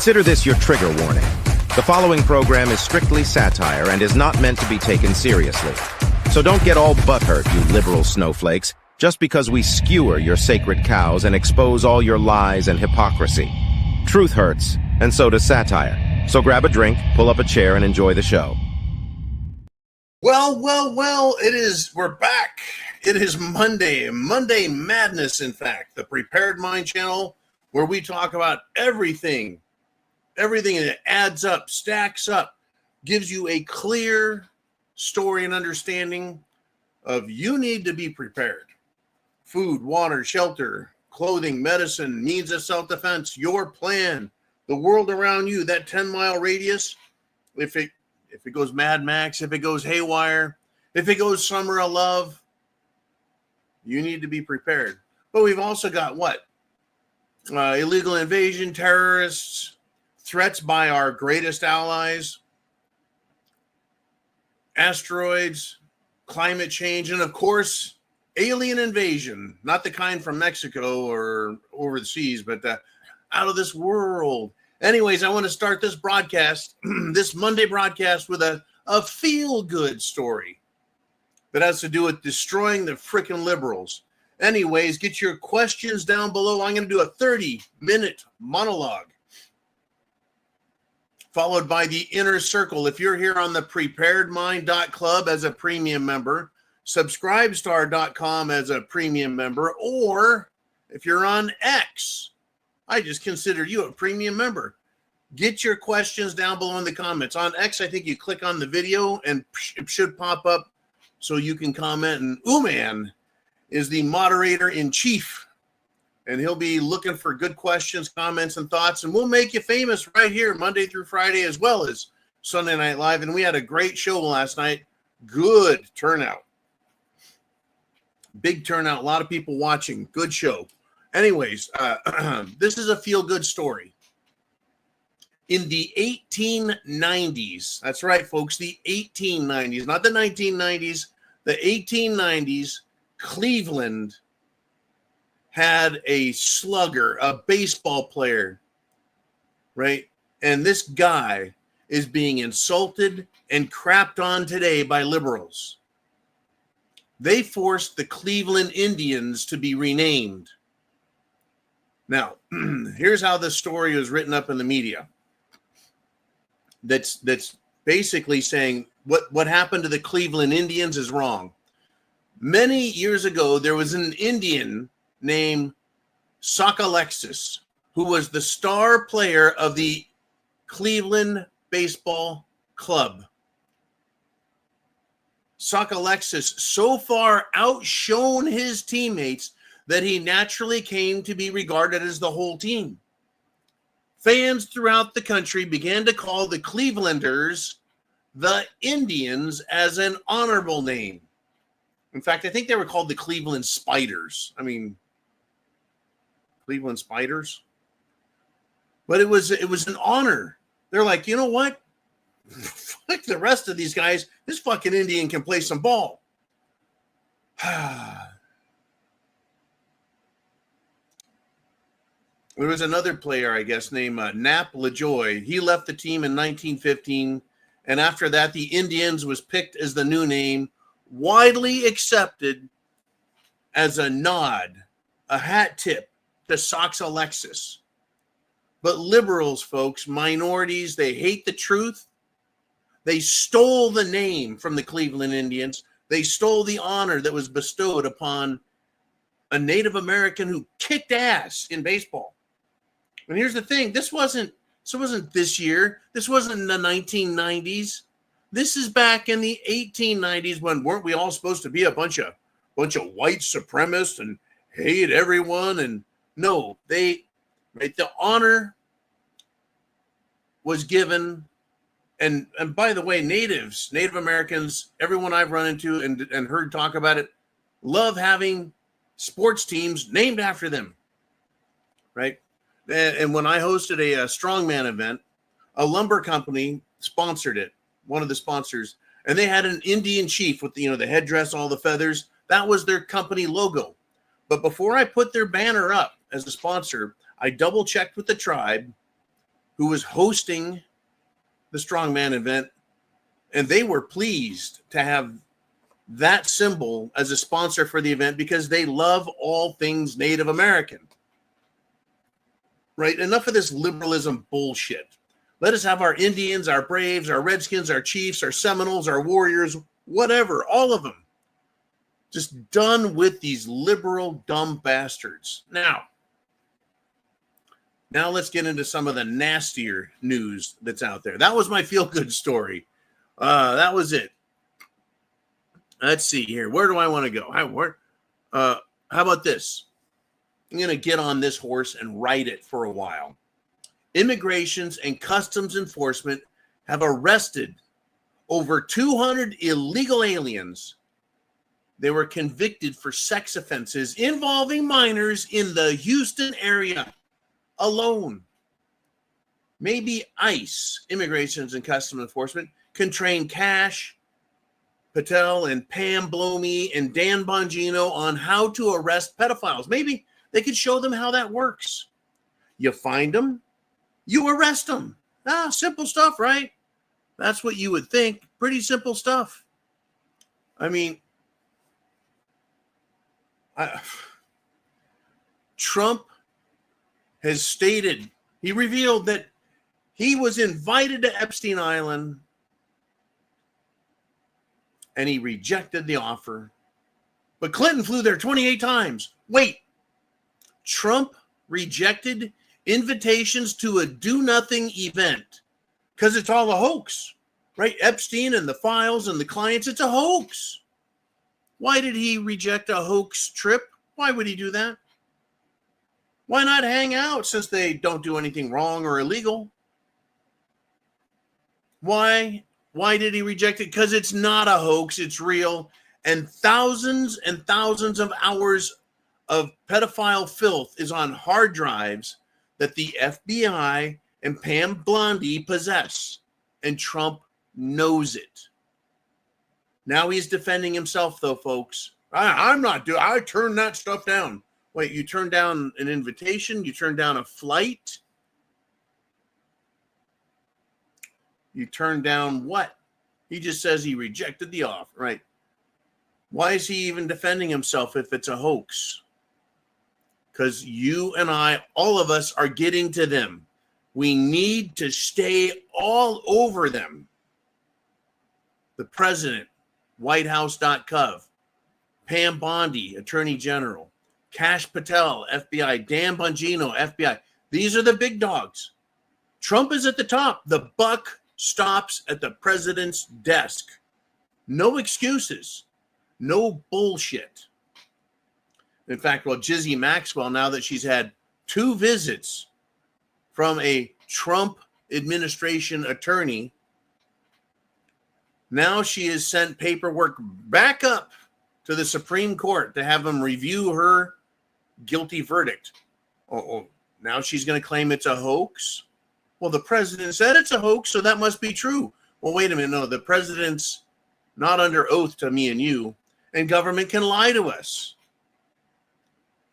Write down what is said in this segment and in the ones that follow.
Consider this your trigger warning. The following program is strictly satire and is not meant to be taken seriously. So don't get all butthurt, you liberal snowflakes, just because we skewer your sacred cows and expose all your lies and hypocrisy. Truth hurts, and so does satire. So grab a drink, pull up a chair, and enjoy the show. Well, we're back. It is Monday Madness, in fact, the Prepared Mind channel, where we talk about everything that adds up, stacks up, gives you a clear story and understanding of you need to be prepared. Food, water, shelter, clothing, medicine, means of self-defense, your plan, the world around you, that 10-mile radius, if it goes Mad Max, if it goes haywire, if it goes Summer of Love, you need to be prepared. But we've also got what? Illegal invasion, terrorists, threats by our greatest allies, asteroids, climate change, and of course, alien invasion. Not the kind from Mexico or overseas, but out of this world. Anyways, I want to start this broadcast, this Monday broadcast, with a feel-good story that has to do with destroying the frickin' liberals. Anyways, get your questions down below. I'm going to do a 30-minute monologue, followed by the inner circle. If you're here on the preparedmind.club as a premium member, subscribestar.com as a premium member, or if you're on X, I just consider you a premium member. Get your questions down below in the comments. On X, I think you click on the video and it should pop up so you can comment. And Uman is the moderator in chief, and he'll be looking for good questions, comments, and thoughts. And we'll make you famous right here Monday through Friday as well as Sunday Night Live. And we had a great show last night. Good turnout. Big turnout. A lot of people watching. Good show. Anyways, this is a feel-good story. In the 1890s, that's right, folks, the 1890s, not the 1990s, the 1890s, Cleveland had a slugger, a baseball player, right? And this guy is being insulted and crapped on today by liberals. They forced the Cleveland Indians to be renamed. Now, here's how this story was written up in the media. That's basically saying what happened to the Cleveland Indians is wrong. Many years ago, there was an Indian named Alexis, who was the star player of the Cleveland Baseball Club. Alexis so far outshone his teammates that he naturally came to be regarded as the whole team. Fans throughout the country began to call the Clevelanders the Indians as an honorable name. In fact, I think they were called the Cleveland Spiders. I mean, Cleveland Spiders. But it was an honor. They're like, you know what? Fuck the rest of these guys. This fucking Indian can play some ball. There was another player, I guess, named Nap LaJoy. He left the team in 1915, and after that, the Indians was picked as the new name, widely accepted as a nod, a hat tip to Sox Alexis. But liberals, folks, minorities, they hate the truth. They stole the name from the Cleveland Indians. They stole the honor that was bestowed upon a Native American who kicked ass in baseball. And here's the thing, this wasn't this year. This wasn't in the 1990s. This is back in the 1890s when weren't we all supposed to be a bunch of white supremacists and hate everyone? And no, the honor was given. And by the way, Native Americans, everyone I've run into and heard talk about it, love having sports teams named after them, right? And when I hosted a strongman event, a lumber company sponsored it, one of the sponsors, and they had an Indian chief with the headdress, all the feathers. That was their company logo. But before I put their banner up as a sponsor, I double checked with the tribe who was hosting the strongman event, and they were pleased to have that symbol as a sponsor for the event because they love all things Native American. Right? Enough of this liberalism bullshit. Let us have our Indians, our Braves, our Redskins, our Chiefs, our Seminoles, our Warriors, whatever, all of them. Just done with these liberal dumb bastards. Now let's get into some of the nastier news that's out there. That was my feel-good story. That was it. Let's see here. Where do I want to go? How about this? I'm going to get on this horse and ride it for a while. Immigrations and Customs Enforcement have arrested over 200 illegal aliens. They were convicted for sex offenses involving minors in the Houston area alone. Maybe ICE, Immigrations and Customs Enforcement, can train Cash Patel and Pam Blomey and Dan Bongino on how to arrest pedophiles. Maybe they could show them how that works. You find them, you arrest them. Simple stuff, right? That's what you would think. Pretty simple stuff. I mean, Trump has stated, he revealed that he was invited to Epstein Island and he rejected the offer. But Clinton flew there 28 times. Wait, Trump rejected invitations to a do-nothing event because it's all a hoax, right? Epstein and the files and the clients, it's a hoax. Why did he reject a hoax trip? Why would he do that? Why not hang out since they don't do anything wrong or illegal? Why did he reject it? Because it's not a hoax, it's real. And thousands of hours of pedophile filth is on hard drives that the FBI and Pam Blondie possess. And Trump knows it. Now he's defending himself, though, folks. I turned that stuff down. Wait, you turned down an invitation? You turned down a flight? You turned down what? He just says he rejected the offer, right? Why is he even defending himself if it's a hoax? Because you and I, all of us, are getting to them. We need to stay all over them. The president, whitehouse.gov, Pam Bondi, Attorney General, Cash Patel, FBI, Dan Bongino, FBI. These are the big dogs. Trump is at the top. The buck stops at the president's desk. No excuses. No bullshit. In fact, Jizzy Maxwell, now that she's had 2 visits from a Trump administration attorney, now she has sent paperwork back up to the Supreme Court to have them review her guilty verdict. Now she's going to claim it's a hoax? Well, the president said it's a hoax, so that must be true. Well, wait a minute. No, the president's not under oath to me and you, and government can lie to us.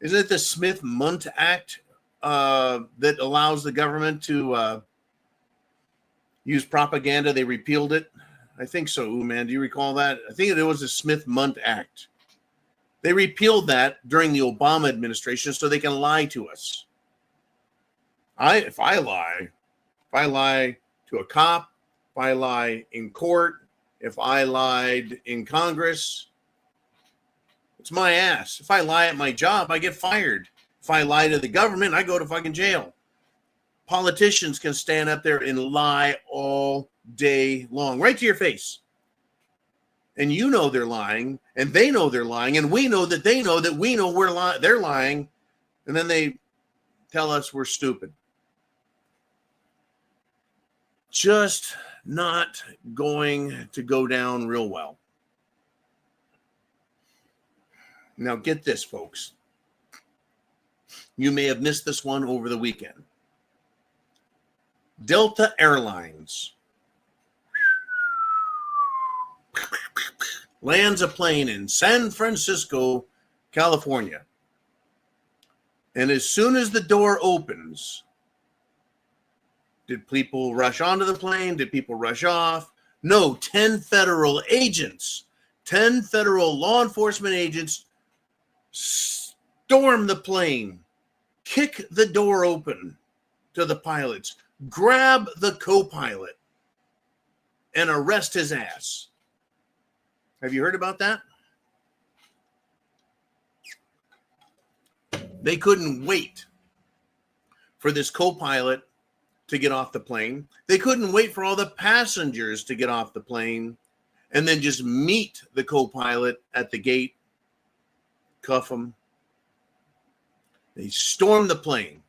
Isn't it the Smith-Mundt Act that allows the government to use propaganda? They repealed it. I think so, man. Do you recall that? I think it was the Smith-Mundt Act. They repealed that during the Obama administration so they can lie to us. If I lie to a cop, if I lie in court, if I lied in Congress, it's my ass. If I lie at my job, I get fired. If I lie to the government, I go to fucking jail. Politicians can stand up there and lie all day long, right to your face. And you know they're lying, and they know they're lying, and we know that they know that we know they're lying, and then they tell us we're stupid. Just not going to go down real well. Now get this, folks. You may have missed this one over the weekend. Delta Airlines lands a plane in San Francisco, California. And as soon as the door opens, Did people rush onto the plane? Did people rush off? No, 10 federal agents, 10 federal law enforcement agents storm the plane, kick the door open to the pilots, grab the co-pilot, and arrest his ass. Have you heard about that? They couldn't wait for this co-pilot to get off the plane. They couldn't wait for all the passengers to get off the plane and then just meet the co-pilot at the gate, cuff him. They storm the plane,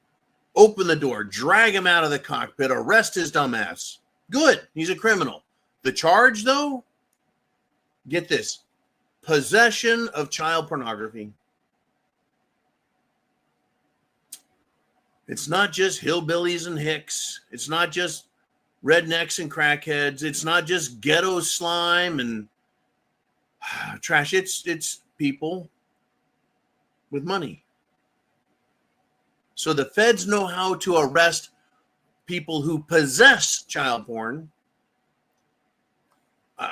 open the door, drag him out of the cockpit, arrest his dumbass. Good, he's a criminal. The charge, though, get this, possession of child pornography. It's not just hillbillies and hicks. It's not just rednecks and crackheads. It's not just ghetto slime and trash. It's people with money. So the feds know how to arrest people who possess child porn.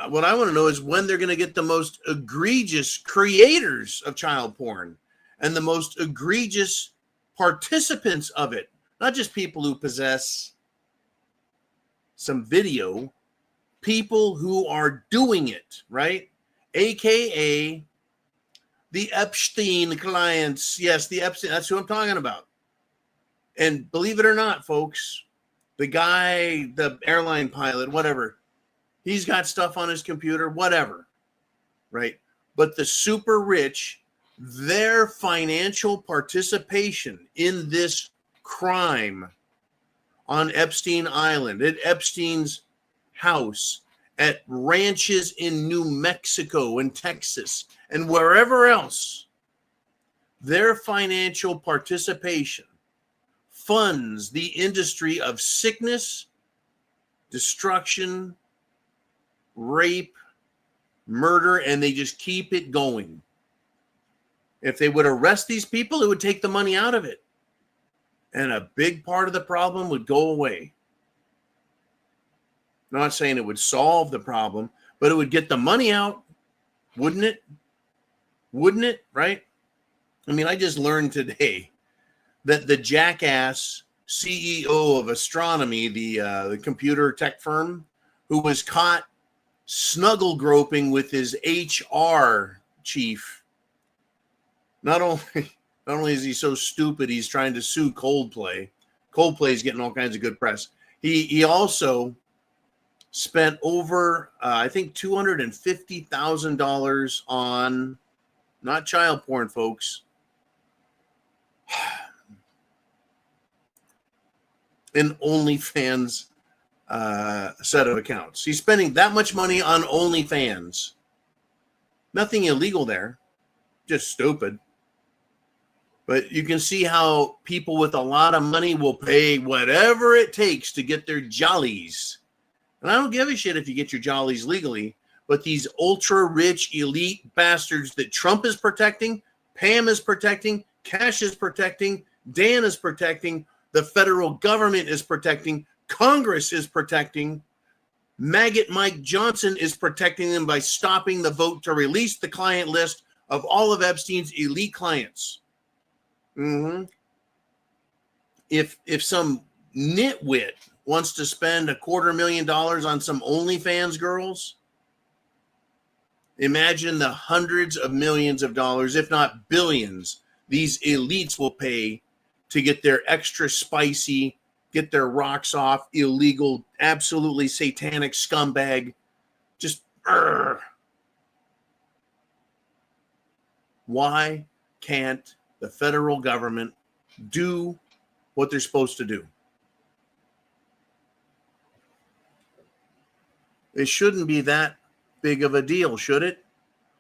What I want to know is when they're going to get the most egregious creators of child porn and the most egregious participants of it, not just people who possess some video, people who are doing it, right? AKA the Epstein clients. Yes, the Epstein, that's who I'm talking about. And believe it or not, folks, the guy, the airline pilot, whatever, he's got stuff on his computer, whatever, right? But the super rich, their financial participation in this crime on Epstein Island, at Epstein's house, at ranches in New Mexico and Texas, and wherever else, their financial participation funds the industry of sickness, destruction, rape, murder, and they just keep it going. If they would arrest these people, it would take the money out of it. And a big part of the problem would go away. I'm not saying it would solve the problem, but it would get the money out, wouldn't it? Wouldn't it, right? I mean, I just learned today that the jackass CEO of Astronomy, the computer tech firm, who was caught snuggle groping with his HR chief, not only is he so stupid, he's trying to sue Coldplay. Coldplay's getting all kinds of good press. He also spent over, I think, $250,000 on, not child porn, folks, an OnlyFans set of accounts. He's spending that much money on OnlyFans. Nothing illegal there, just stupid. But you can see how people with a lot of money will pay whatever it takes to get their jollies. And I don't give a shit if you get your jollies legally, but these ultra-rich elite bastards that Trump is protecting, Pam is protecting, Cash is protecting, Dan is protecting, the federal government is protecting, Congress is protecting, Maggot Mike Johnson is protecting them by stopping the vote to release the client list of all of Epstein's elite clients. Mm-hmm. If some nitwit wants to spend $250,000 on some OnlyFans girls, imagine the hundreds of millions of dollars, if not billions, these elites will pay to get their extra spicy, get their rocks off, illegal, absolutely satanic scumbag. Just, why can't the federal government do what they're supposed to do? It shouldn't be that big of a deal, should it?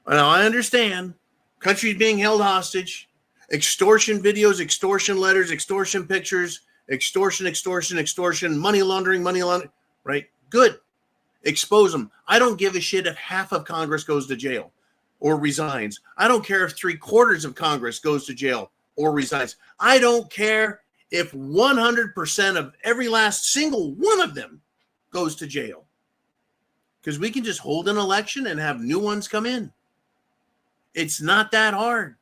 Now, I understand countries being held hostage, extortion videos, extortion letters, extortion pictures, extortion, money laundering, right? Good. Expose them. I don't give a shit if half of Congress goes to jail or resigns. I don't care if 3/4 of Congress goes to jail or resigns. I don't care if 100% of every last single one of them goes to jail? Because we can just hold an election and have new ones come in. It's not that hard.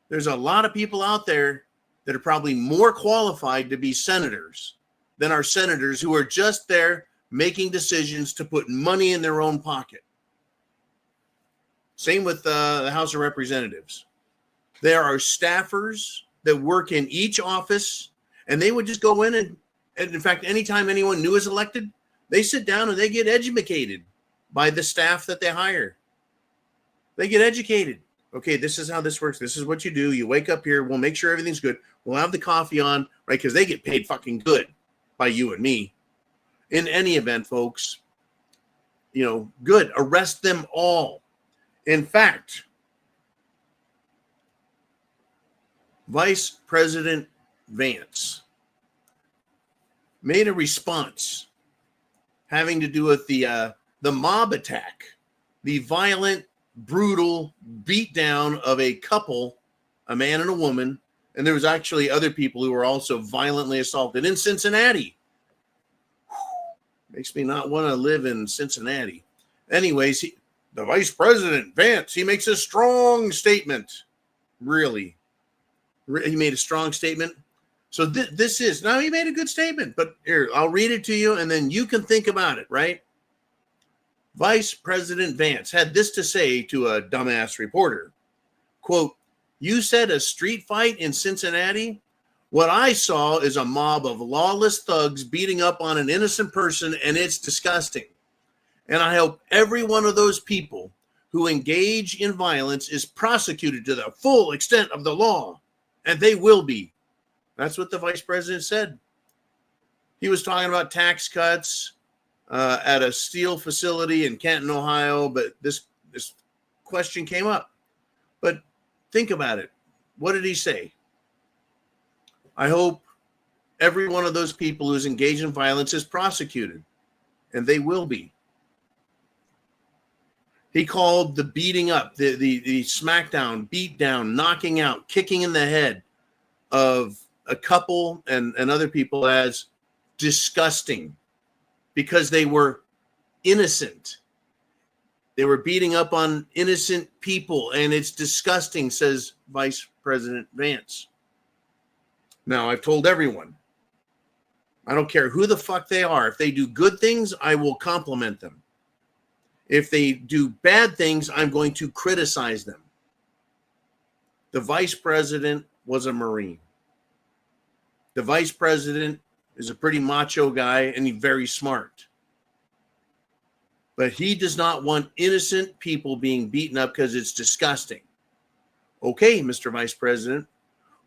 There's a lot of people out there that are probably more qualified to be senators than our senators who are just there making decisions to put money in their own pocket. Same with the House of Representatives. There are staffers that work in each office, and they would just go in and in fact, anytime anyone new is elected, they sit down and they get educated by the staff that they hire. They get educated. Okay, this is how this works. This is what you do. You wake up here. We'll make sure everything's good. We'll have the coffee on, right? Because they get paid fucking good by you and me. In any event, folks, good. Arrest them all. In fact, Vice President Vance made a response having to do with the mob attack, the violent, brutal beatdown of a couple, a man and a woman, and there was actually other people who were also violently assaulted in Cincinnati. Makes me not want to live in Cincinnati. Anyways, the Vice President, Vance, he makes a strong statement. Really? He made a strong statement. So this is, now he made a good statement, but here, I'll read it to you and then you can think about it, right? Vice President Vance had this to say to a dumbass reporter, quote, "You said a street fight in Cincinnati? What I saw is a mob of lawless thugs beating up on an innocent person, and it's disgusting. And I hope every one of those people who engage in violence is prosecuted to the full extent of the law, and they will be." That's what the vice president said. He was talking about tax cuts at a steel facility in Canton, Ohio, but this question came up. But think about it. What did he say? I hope every one of those people who's engaged in violence is prosecuted, and they will be. He called the beating up, the smackdown, beat down, knocking out, kicking in the head of a couple and other people as disgusting because they were innocent. They were beating up on innocent people, and it's disgusting, says Vice President Vance. Now, I've told everyone, I don't care who the fuck they are. If they do good things, I will compliment them. If they do bad things, I'm going to criticize them. The vice president was a Marine. The vice president is a pretty macho guy and he's very smart. But he does not want innocent people being beaten up because it's disgusting. Okay, Mr. Vice President,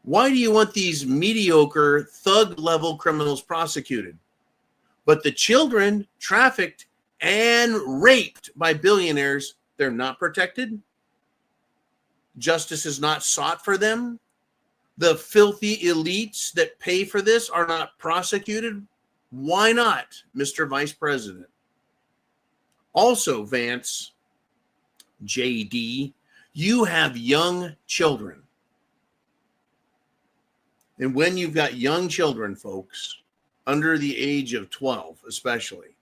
why do you want these mediocre thug-level criminals prosecuted? But the children trafficked and raped by billionaires, they're not protected? Justice is not sought for them? The filthy elites that pay for this are not prosecuted? Why not, Mr. Vice President? Also, Vance, JD, you have young children. And when you've got young children, folks, under the age of 12 especially,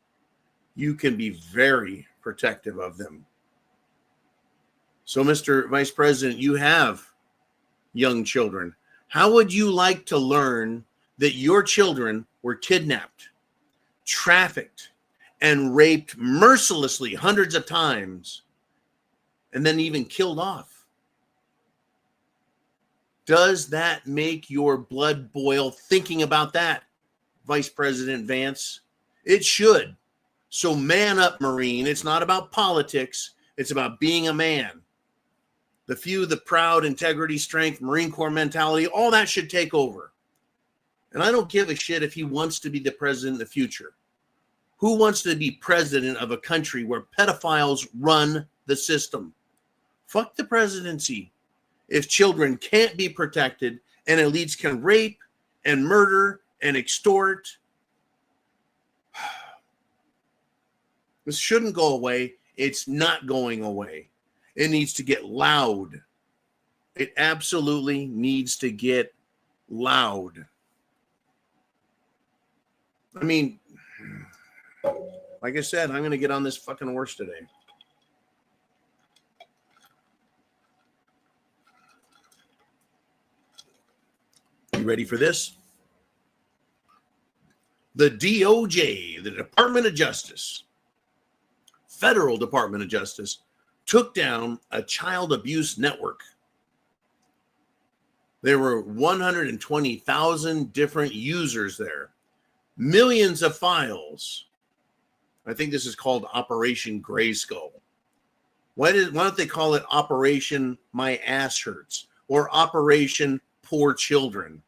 you can be very protective of them. So, Mr. Vice President, you have young children. How would you like to learn that your children were kidnapped, trafficked, and raped mercilessly hundreds of times, and then even killed off? Does that make your blood boil thinking about that, Vice President Vance? It should. So man up, Marine. It's not about politics. It's about being a man. The few, the proud, integrity, strength, Marine Corps mentality, all that should take over. And I don't give a shit if he wants to be the president in the future. Who wants to be president of a country where pedophiles run the system? Fuck the presidency. If children can't be protected and elites can rape and murder and extort, this shouldn't go away. It's not going away. It needs to get loud. It absolutely needs to get loud. I mean, like I said, I'm going to get on this fucking horse today. You ready for this? The DOJ, the Department of Justice, Federal Department of Justice, took down a child abuse network. There were 120,000 different users there, millions of files. I think this is called Operation Grayskull. Why don't they call it Operation My Ass Hurts or Operation Poor Children?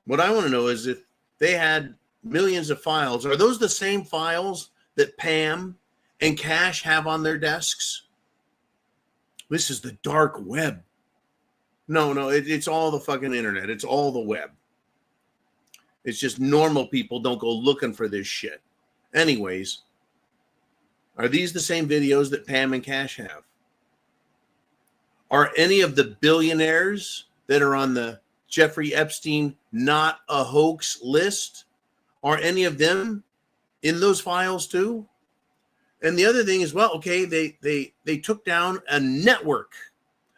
What I want to know is if they had millions of files, are those the same files that Pam and Cash have on their desks? This is the dark web. No, it's all the fucking internet. It's all the web. It's just normal people don't go looking for this shit. Anyways, are these the same videos that Pam and Cash have? Are any of the billionaires that are on the Jeffrey Epstein not a hoax list, are any of them in those files too? And the other thing is, well, okay, they took down a network,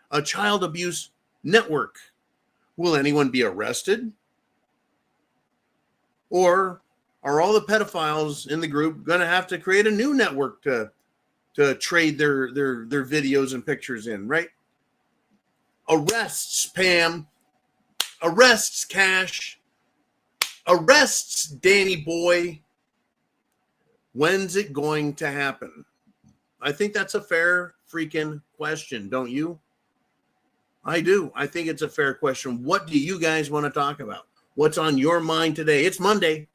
a child abuse network. Will anyone be arrested? Or are all the pedophiles in the group going to have to create a new network to trade their videos and pictures in, right? Arrests Pam, arrests Cash, arrests Danny Boy. When's it going to happen? I think that's a fair freaking question, don't you? I do. I think it's a fair question. What do you guys want to talk about? What's on your mind today? It's Monday.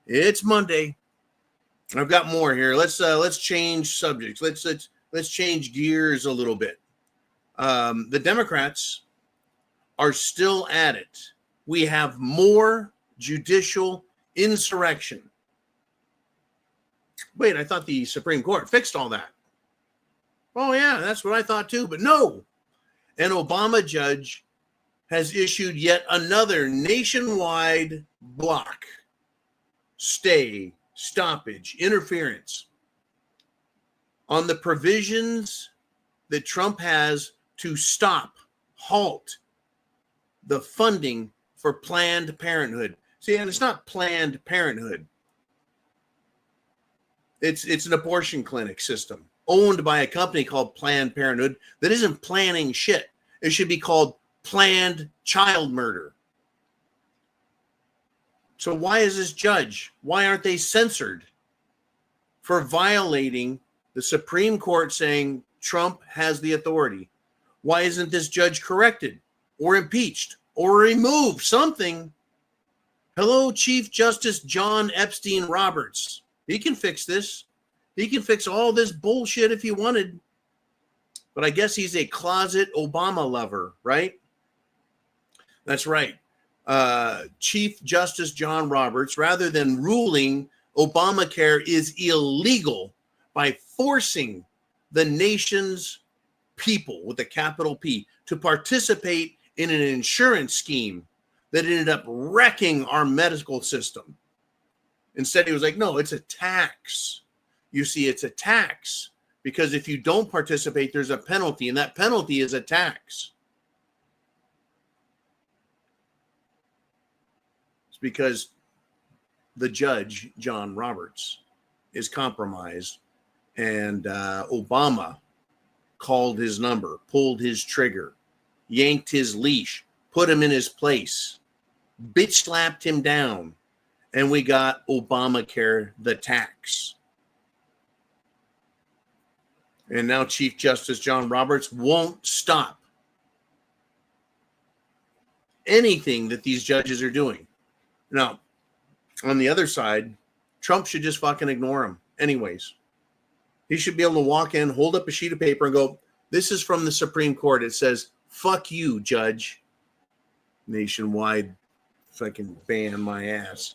It's Monday. I've got more here. Let's change subjects. Let's change gears a little bit. The Democrats are still at it. We have more judicial insurrection. Wait, I thought the Supreme Court fixed all that. Oh, yeah, that's what I thought too. But no, an Obama judge has issued yet another nationwide block, stay, stoppage, interference on the provisions that Trump has to stop, halt the funding for Planned Parenthood. See, and it's not Planned Parenthood. It's an abortion clinic system owned by a company called Planned Parenthood that isn't planning shit. It should be called Planned Child Murder. So why is this judge? Why aren't they censored for violating the Supreme Court saying Trump has the authority? Why isn't this judge corrected or impeached or removed? Something. Hello, Chief Justice John Epstein Roberts. He can fix this. He can fix all this bullshit if he wanted. But I guess he's a closet Obama lover, right? That's right. Chief Justice John Roberts, rather than ruling Obamacare is illegal by forcing the nation's people, with a capital P, to participate in an insurance scheme that ended up wrecking our medical system. Instead, he was like, no, it's a tax. You see, it's a tax because if you don't participate, there's a penalty, and that penalty is a tax. It's because the judge, John Roberts, is compromised, and Obama called his number, pulled his trigger, yanked his leash, put him in his place, bitch slapped him down, and we got Obamacare, the tax. And now Chief Justice John Roberts won't stop anything that these judges are doing. Now, on the other side, Trump should just fucking ignore him anyways. He should be able to walk in, hold up a sheet of paper and go, this is from the Supreme Court. It says, fuck you, judge. Nationwide fucking ban my ass.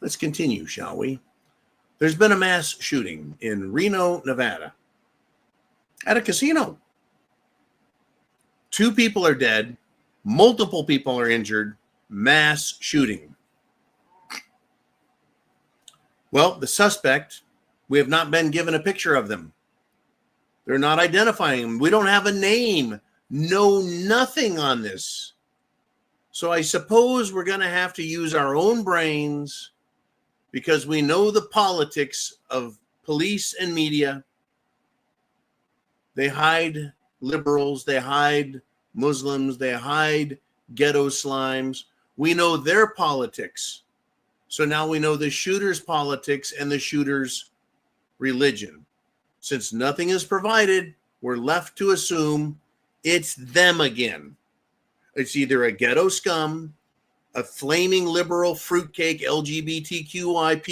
Let's continue, shall we? There's been a mass shooting in Reno, Nevada, at a casino. 2 people are dead, multiple people are injured, mass shooting. Well, the suspect, we have not been given a picture of them. They're not identifying them. We don't have a name, no nothing on this. So I suppose we're going to have to use our own brains because we know the politics of police and media. They hide liberals, they hide Muslims, they hide ghetto slimes. We know their politics. So now we know the shooter's politics and the shooter's religion. Since nothing is provided, we're left to assume it's them again. It's either a ghetto scum, a flaming liberal fruitcake, LGBTQIP,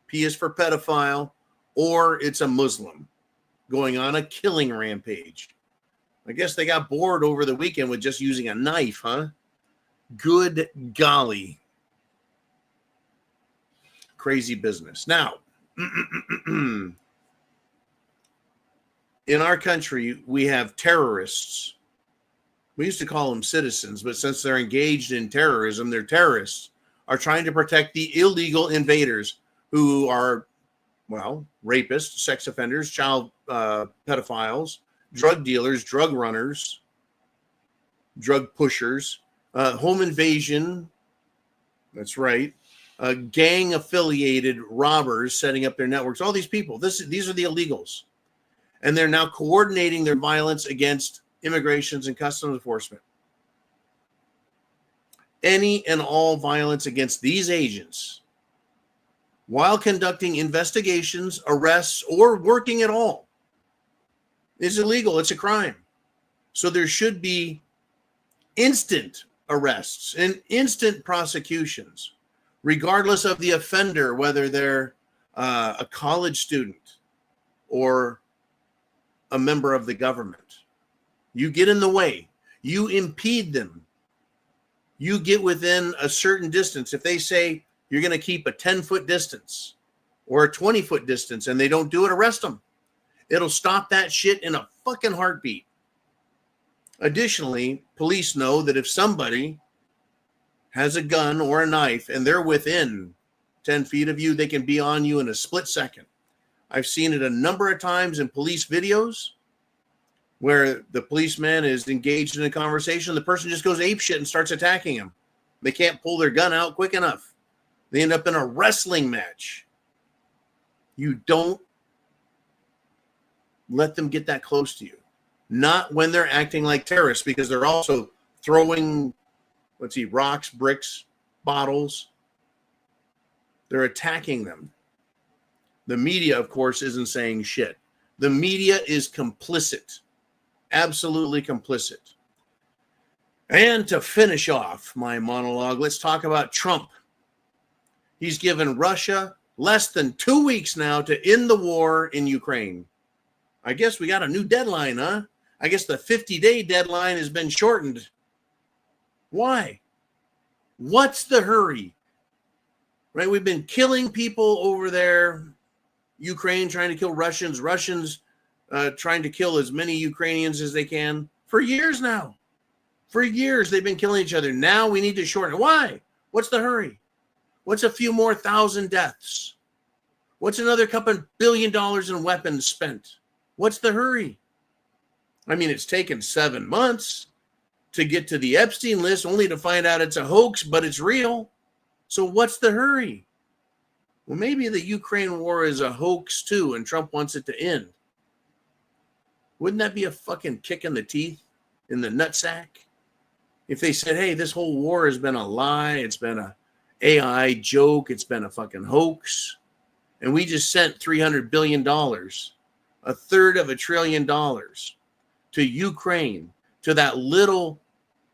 P is for pedophile, or it's a Muslim going on a killing rampage. I guess they got bored over the weekend with just using a knife, huh? Good golly. Crazy business. Now, in our country, we have terrorists. We used to call them citizens, but since they're engaged in terrorism, they're terrorists, are trying to protect the illegal invaders who are, well, rapists, sex offenders, child pedophiles, drug dealers, drug runners, drug pushers, home invasion. That's right. Gang affiliated robbers setting up their networks. All these people, these are the illegals. And they're now coordinating their violence against immigrations and customs enforcement. Any and all violence against these agents while conducting investigations, arrests, or working at all is illegal. It's a crime. So there should be instant arrests and instant prosecutions, regardless of the offender, whether they're a college student or a member of the government. You get in the way. You impede them. You get within a certain distance. If they say you're going to keep a 10-foot distance or a 20-foot distance and they don't do it, arrest them. It'll stop that shit in a fucking heartbeat. Additionally, police know that if somebody has a gun or a knife and they're within 10 feet of you, they can be on you in a split second. I've seen it a number of times in police videos where the policeman is engaged in a conversation. The person just goes apeshit and starts attacking him. They can't pull their gun out quick enough. They end up in a wrestling match. You don't let them get that close to you. Not when they're acting like terrorists, because they're also throwing, rocks, bricks, bottles. They're attacking them. The media, of course, isn't saying shit. The media is complicit. Absolutely complicit. And to finish off my monologue, let's talk about Trump. He's given Russia less than 2 weeks now to end the war in Ukraine. I guess we got a new deadline, huh? I guess the 50-day deadline has been shortened. Why? What's the hurry? Right? We've been killing people over there. Ukraine trying to kill Russians. Russians trying to kill as many Ukrainians as they can for years now. For years, they've been killing each other. Now we need to shorten it. Why? What's the hurry? What's a few more thousand deaths? What's another couple $1 billion in weapons spent? What's the hurry? I mean, it's taken 7 months to get to the Epstein list, only to find out it's a hoax, but it's real. So what's the hurry? Well, maybe the Ukraine war is a hoax too, and Trump wants it to end. Wouldn't that be a fucking kick in the teeth, in the nutsack? If they said, hey, this whole war has been a lie, it's been a AI joke, it's been a fucking hoax, and we just sent $300 billion, a third of $1 trillion to Ukraine, to that little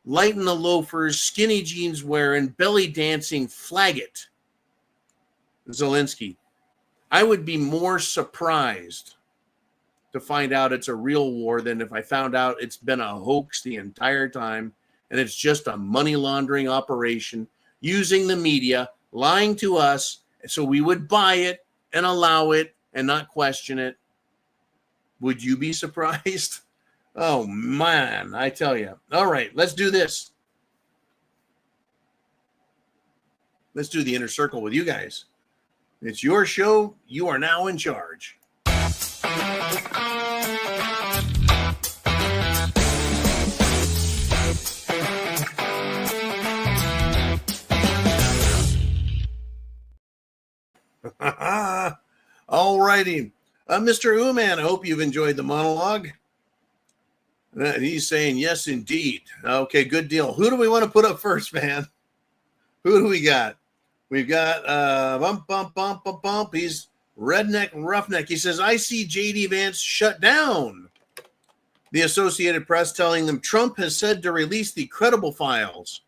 light in the loafers, skinny jeans wearing, belly dancing faggot, Zelensky. I would be more surprised to find out it's a real war than if I found out it's been a hoax the entire time and it's just a money laundering operation using the media, lying to us so we would buy it and allow it and not question it. Would you be surprised? Oh, man, I tell you. All right, let's do this. Let's do the inner circle with you guys. It's your show. You are now in charge. All righty. Mr. Uman, I hope you've enjoyed the monologue. He's saying, yes, indeed. Okay, good deal. Who do we want to put up first, man? Who do we got? We've got bump. He's Redneck Roughneck. He says, I see J.D. Vance shut down. The Associated Press telling them Trump has said to release the credible files.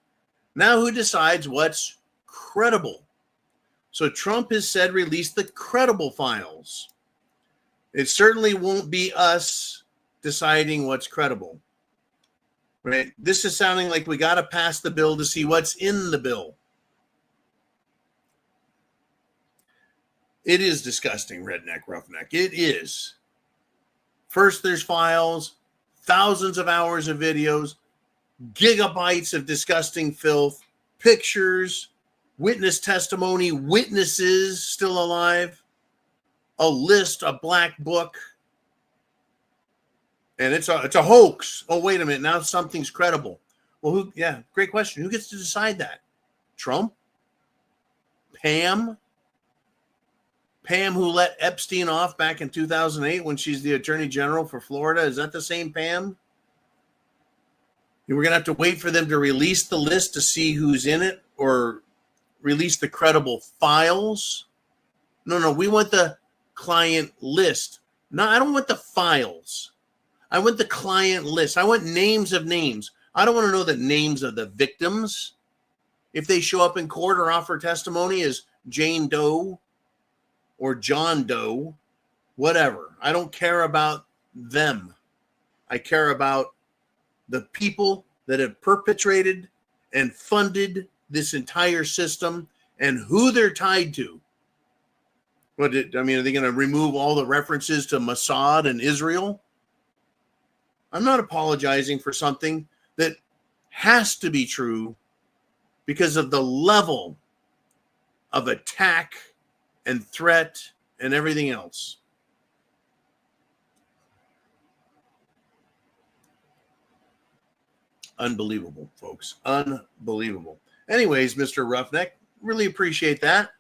Now who decides what's credible? So Trump has said release the credible files. It certainly won't be us deciding what's credible. Right? This is sounding like we got to pass the bill to see what's in the bill. It is disgusting, Redneck Roughneck. It is. First, there's files, thousands of hours of videos, gigabytes of disgusting filth, pictures, witness testimony, witnesses still alive, a list, a black book, and it's a hoax. Oh, wait a minute. Now something's credible. Well, great question. Who gets to decide that? Trump? Pam? Pam, who let Epstein off back in 2008 when she's the attorney general for Florida. Is that the same Pam? We're going to have to wait for them to release the list to see who's in it, or release the credible files. No, we want the client list. No, I don't want the files. I want the client list. I want names of names. I don't want to know the names of the victims. If they show up in court or offer testimony as Jane Doe or John Doe, whatever. I don't care about them. I care about the people that have perpetrated and funded this entire system and who they're tied to. Are they going to remove all the references to Mossad and Israel? I'm not apologizing for something that has to be true because of the level of attack and threat and everything else. Unbelievable, folks. Unbelievable. Anyways, Mr. Roughneck, really appreciate that.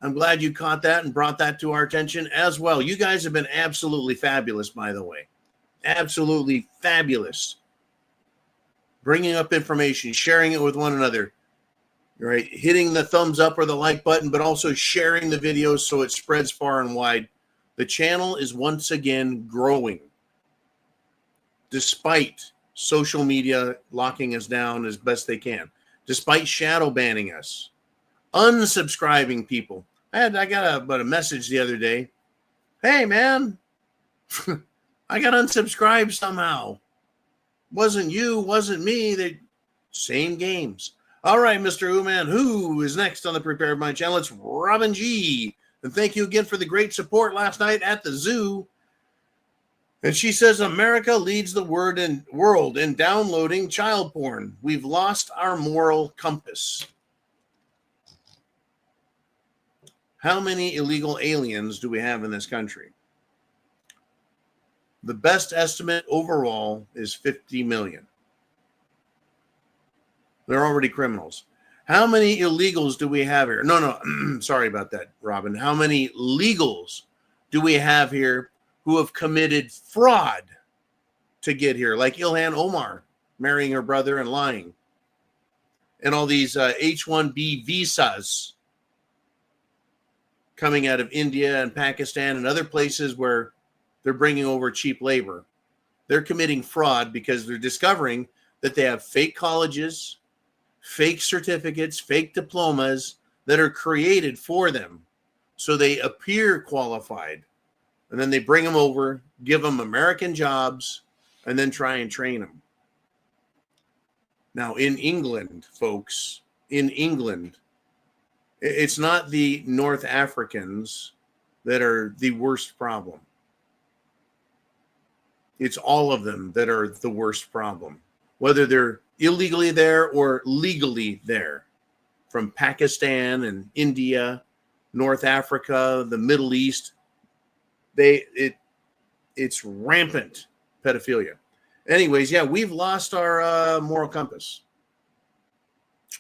I'm glad you caught that and brought that to our attention as well. You guys have been absolutely fabulous, by the way. Absolutely fabulous. Bringing up information, sharing it with one another, right? Hitting the thumbs up or the like button, but also sharing the videos so it spreads far and wide. The channel is once again growing, despite social media locking us down as best they can, despite shadow banning us, unsubscribing people. I got a message the other day. Hey, man, I got unsubscribed somehow. Wasn't you, wasn't me. Same games. All right, Mr. Uman, who is next on the Prepared Mind channel? It's Robin G. And thank you again for the great support last night at the zoo. And she says, America leads the world in downloading child porn. We've lost our moral compass. How many illegal aliens do we have in this country? The best estimate overall is 50 million. They're already criminals. How many illegals do we have here? No, sorry about that, Robin. How many legals do we have here who have committed fraud to get here? Like Ilhan Omar marrying her brother and lying. And all these H-1B visas coming out of India and Pakistan and other places where they're bringing over cheap labor. They're committing fraud because they're discovering that they have fake colleges, fake certificates, fake diplomas that are created for them. So they appear qualified. And then they bring them over, give them American jobs, and then try and train them. Now, in England, folks, it's not the North Africans that are the worst problem. It's all of them that are the worst problem, whether they're illegally there or legally there, from Pakistan and India, North Africa, the Middle East. It's rampant pedophilia. Anyways, yeah, we've lost our moral compass.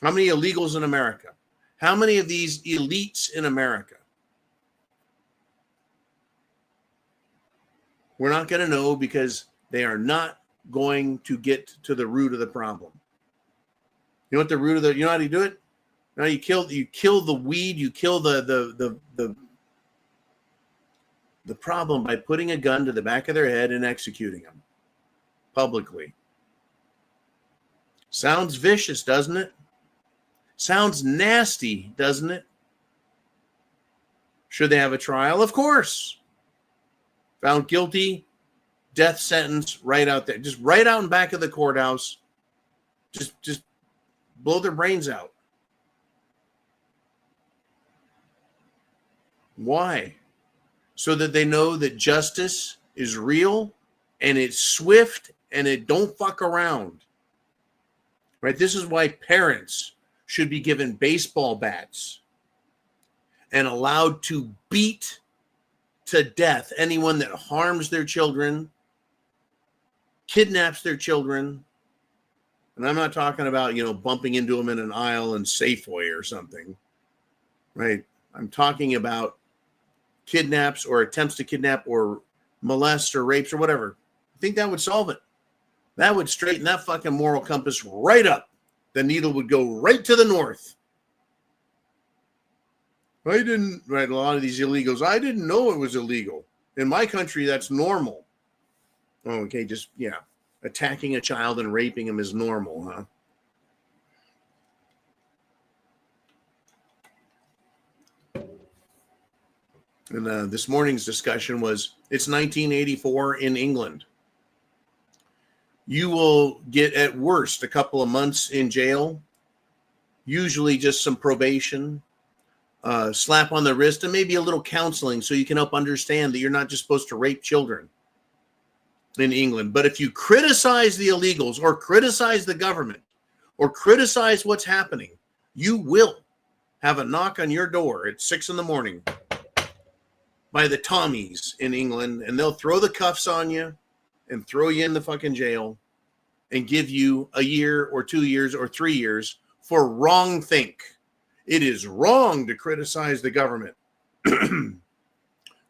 How many illegals in America? How many of these elites in America? We're not going to know because they are not going to get to the root of the problem. You know what the root of you know how you do it? Now you kill the weed, you kill the problem by putting a gun to the back of their head and executing them publicly. Sounds vicious, doesn't it? Sounds nasty, doesn't it? Should they have a trial? Of course. Found guilty, death sentence right out there. Just right out in back of the courthouse. Just blow their brains out. Why? So that they know that justice is real and it's swift and it don't fuck around. Right? This is why parents should be given baseball bats and allowed to beat to death anyone that harms their children, kidnaps their children. And I'm not talking about, bumping into them in an aisle in Safeway or something, right? I'm talking about kidnaps or attempts to kidnap or molest or rapes or whatever. I think that would solve it. That would straighten that fucking moral compass right up. The needle would go right to the north. Right? A lot of these illegals, I didn't know it was illegal. In my country, that's normal. Oh, okay, attacking a child and raping him is normal, huh? And this morning's discussion was, it's 1984 in England. You will get at worst a couple of months in jail, usually just some probation, slap on the wrist, and maybe a little counseling so you can help understand that you're not just supposed to rape children in England. But if you criticize the illegals or criticize the government or criticize what's happening, you will have a knock on your door at 6 a.m. by the Tommies in England, and they'll throw the cuffs on you and throw you in the fucking jail and give you a year or 2 years or 3 years for wrong think. It is wrong to criticize the government,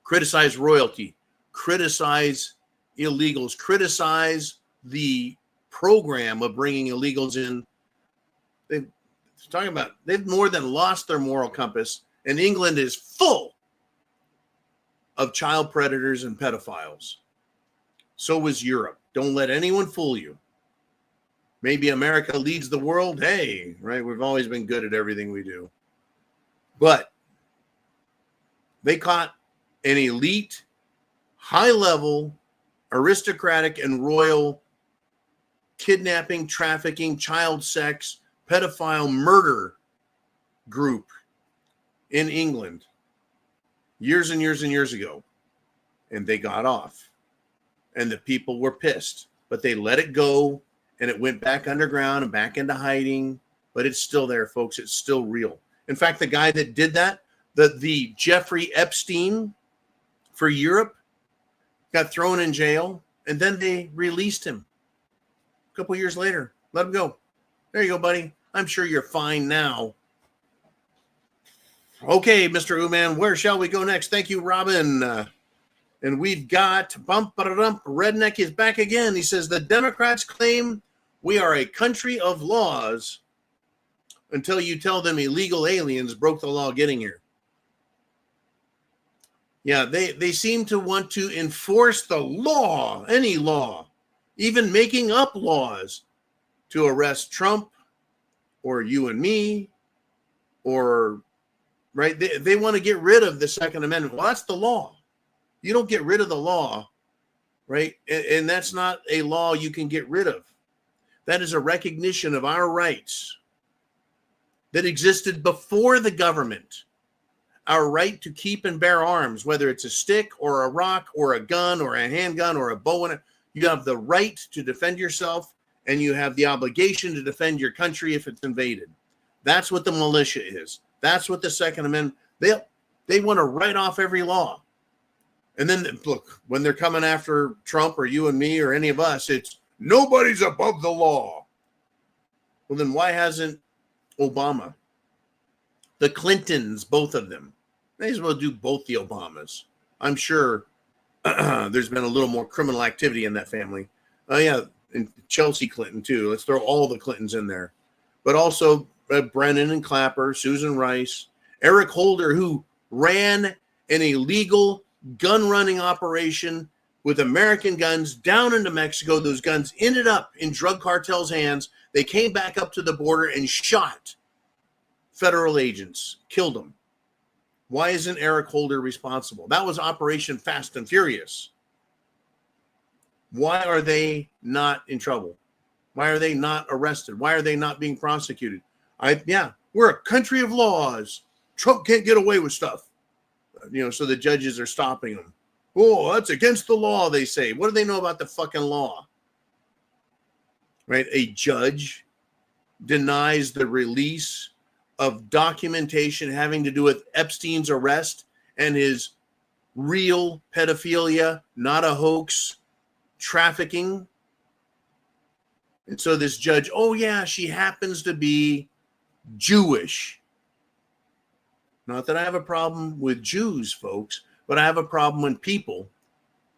criticize royalty, criticize illegals, criticize the program of bringing illegals in. They've more than lost their moral compass, and England is full of child predators and pedophiles. So is Europe. Don't let anyone fool you. Maybe America leads the world. Hey, right? We've always been good at everything we do. But they caught an elite, high-level, aristocratic, and royal kidnapping, trafficking, child sex, pedophile murder group in England years and years and years ago. And they got off. And the people were pissed. But they let it go. And it went back underground and back into hiding. But it's still there, folks. It's still real. In fact, the guy that did that, the Jeffrey Epstein for Europe, got thrown in jail. And then they released him a couple years later. Let him go. There you go, buddy. I'm sure you're fine now. Okay, Mr. Uman, where shall we go next? Thank you, Robin. And we've got Redneck is back again. He says, the Democrats claim we are a country of laws until you tell them illegal aliens broke the law getting here. Yeah, they seem to want to enforce the law, any law, even making up laws to arrest Trump or you and me, or, right? They want to get rid of the Second Amendment. Well, that's the law. You don't get rid of the law, right? And that's not a law you can get rid of. That is a recognition of our rights that existed before the government. Our right to keep and bear arms, whether it's a stick or a rock or a gun or a handgun or a bow and You have the right to defend yourself, and you have the obligation to defend your country if it's invaded. That's what the militia is. That's what the Second Amendment, they want to write off every law. And then, look, when they're coming after Trump or you and me or any of us, it's nobody's above the law. Well, then why hasn't Obama, the Clintons, both of them, may as well do both the Obamas. I'm sure there's been a little more criminal activity in that family. Oh, yeah, and Chelsea Clinton, too. Let's throw all the Clintons in there. But also Brennan and Clapper, Susan Rice, Eric Holder, who ran an illegal gun-running operation with American guns down into Mexico. Those guns ended up in drug cartels' hands. They came back up to the border and shot federal agents, killed them. Why isn't Eric Holder responsible? That was Operation Fast and Furious. Why are they not in trouble? Why are they not arrested? Why are they not being prosecuted? We're a country of laws. Trump can't get away with stuff. So the judges are stopping them. Oh, that's against the law, they say. What do they know about the fucking law? Right? A judge denies the release of documentation having to do with Epstein's arrest and his real pedophilia, not a hoax, trafficking. And so this judge, oh yeah, she happens to be Jewish. Not that I have a problem with Jews, folks, but I have a problem when people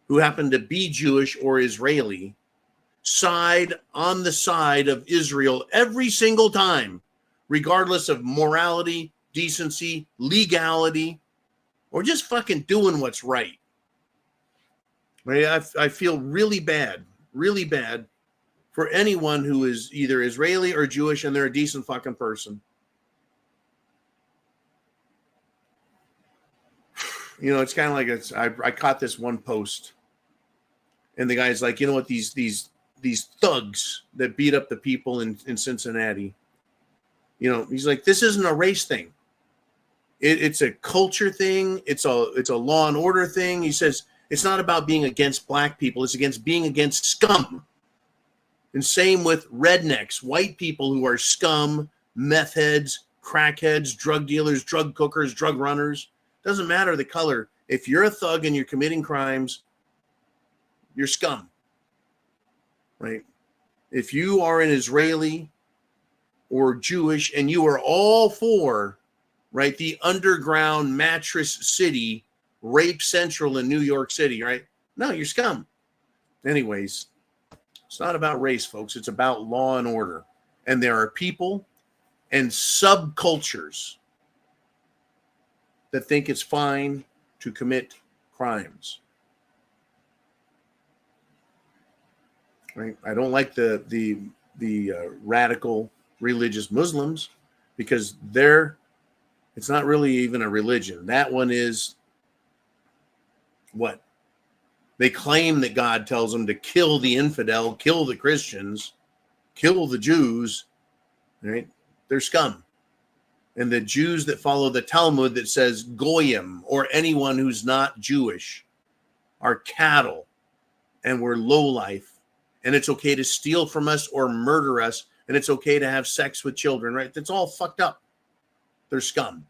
who happen to be Jewish or Israeli side on the side of Israel every single time, regardless of morality, decency, legality, or just fucking doing what's right. Right? I feel really bad for anyone who is either Israeli or Jewish and they're a decent fucking person. It's kind of like I caught this one post, and the guy's like, you know what, these thugs that beat up the people in Cincinnati, he's like, this isn't a race thing. It's a culture thing. It's a law and order thing. He says it's not about being against black people. It's against being against scum. And same with rednecks, white people who are scum, meth heads, crackheads, drug dealers, drug cookers, drug runners. Doesn't matter the color. If you're a thug and you're committing crimes, you're scum, right? If you are an Israeli or Jewish and you are all for, right, the underground mattress city, rape central in New York City, right? No, you're scum. Anyways, it's not about race, folks. It's about law and order. And there are people and subcultures that think it's fine to commit crimes. Right? I don't like the radical religious Muslims because it's not really even a religion. That one is what? They claim that God tells them to kill the infidel, kill the Christians, kill the Jews, right? They're scum. And the Jews that follow the Talmud that says Goyim or anyone who's not Jewish are cattle and we're lowlife. And it's okay to steal from us or murder us. And it's okay to have sex with children, right? That's all fucked up. They're scum.